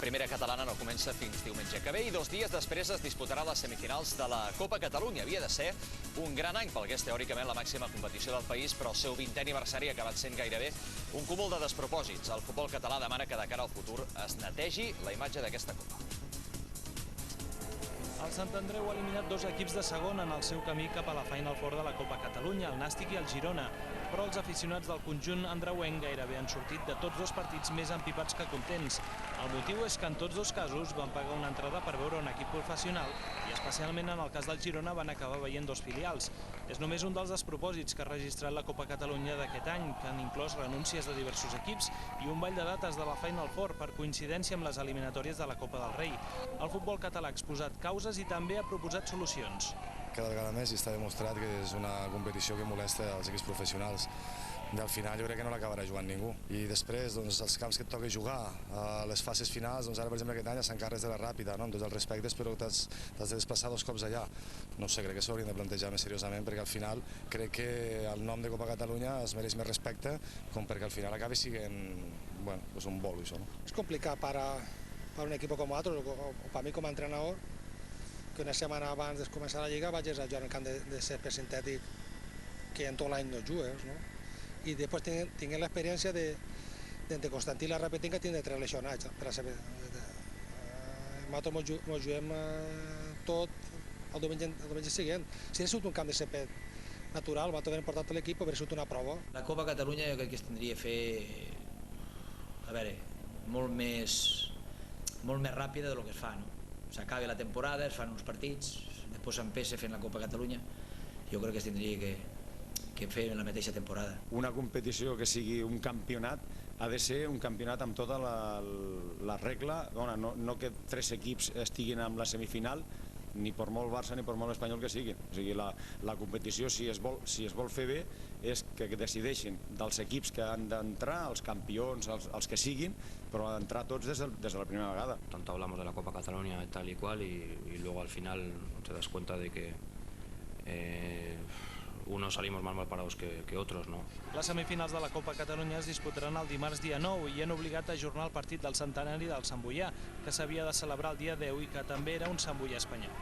Primera catalana no comença fins diumenge que ve i 2 dies després es disputarà les semifinals de la Copa Catalunya. Havia de ser un gran any pel que és teòricament la màxima competició del país, però el seu 20è aniversari ha acabat sent gairebé un cúmul de despropòsits. El futbol català demana que de cara al futur es netegi la imatge d'aquesta Copa. El Sant Andreu ha eliminat 2 equips de segon en el seu camí cap a la Final Four de la Copa Catalunya, el Nàstic i el Girona. Però els aficionats del conjunt andreuenc gairebé han sortit de tots 2 partits més empipats que contents. El motiu és que en tots 2 casos van pagar una entrada per veure un equip professional i especialment en el cas del Girona van acabar veient 2 filials. És només un dels despropòsits que ha registrat la Copa Catalunya d'aquest any, que han inclòs renúncies de diversos equips i un ball de dates de la Final Four per coincidència amb les eliminatòries de la Copa del Rei. El futbol català ha exposat causes i també ha proposat solucions. Cada vegada més està demostrat que és una competició que molesta els equips professionals. Al final jo crec que no l'acabarà jugant ningú. I després, els camps que et toca jugar, a les fases finals, ara per exemple aquest any a Sant Carles de la Ràpita, amb tots els respectes, però t'has de desplaçar 2 cops allà. No sé, crec que s'ho haurien de plantejar més seriosament, perquè al final crec que el nom de Copa Catalunya es mereix més respecte, com perquè al final acabi sent un bolo, això. Es complicat para un equipo como otro, o para mí como entrenador, que una setmana abans de començar la Lliga vaig a jugar en el camp de césped sintètic que en tot l'any no jugues, no? I després tinc l'experiència de Constantí i la Repetent que tindre 3 lesionats per a saber. Nosaltres ens juguem tot el diumenge següent. Si hagués sigut un camp de césped natural, nosaltres havíem portat l'equip per haver sigut una prova. La Copa Catalunya jo crec que es tindria a fer, a veure, molt més ràpida del que es fa, no? S'acaba la temporada, es fan uns partits, després s'empessa fent la Copa Catalunya. Jo crec que es tindria que fer en la mateixa temporada. Una competició que sigui un campionat ha de ser un campionat amb tota la regla, no que 3 equips estiguin en la semifinal, ni per molt Barça ni per molt Espanyol que siguin. O sigui, la competició, si es vol fer bé, és que decideixin dels equips que han d'entrar, els campions, els que siguin, però han d'entrar tots des de la primera vegada. Tanto hablamos de la Copa Cataluña tal y cual y luego al final te das cuenta de que unos salimos más mal parados que otros, ¿no? Les semifinals de la Copa Catalunya es disputaran el dimarts dia 9 i han obligat a ajornar el partit del centenari del Sant Boià, que s'havia de celebrar el dia 10 i que també era un Sant Boià espanyol.